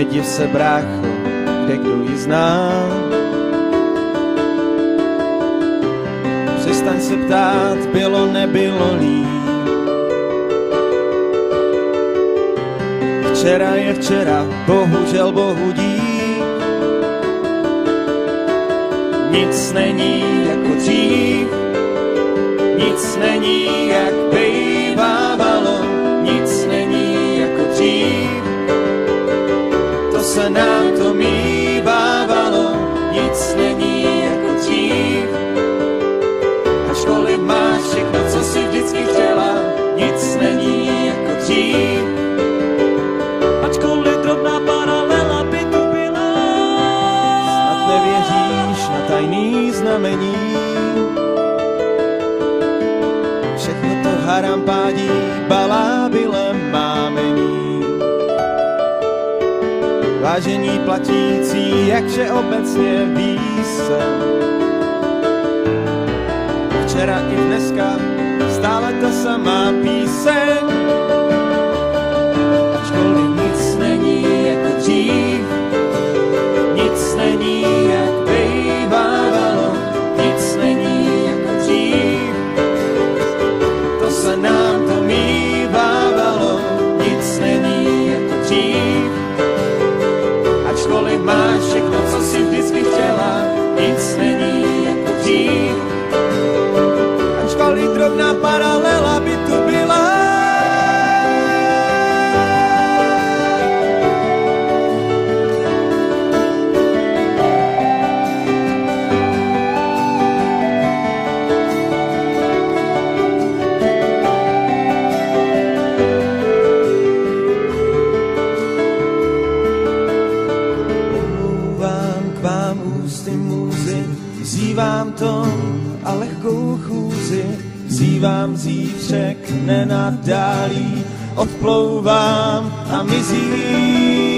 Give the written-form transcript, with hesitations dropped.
Nediv se, brácho, kde kdo ji zná. Přestaň se ptát, bylo, nebylo líp. Včera je včera, bohužel, bohu dík. Nic není jako dřív, nic není jak bývávalo, nic není jako dřív. To se nám to mívávalo, nic není jako dřív. Ačkoliv máš všechno, co si vždycky chtěla, nic není jako dřív. Ačkoliv drobná paralela by tu byla. Snad nevěříš na tajný znamení. Všechno to harampádí, balábilem mámení. Vážení platící, jak všeobecně ví se. Včera i dneska stále ta samá píseň. Ačkoliv nic není jako dřív, nic není jak bývávalo, nic není jako dřív. To se nám to mívávalo, nic není jako dřív. Ačkoliv máš všechno, co si vždycky chtěla, nic není jako dřív. Ačkoliv drobná paralela by tu byla. Vzývám tom a lehkou chůzi, vzývám zítřek nenadálí, odplouvám a mizím.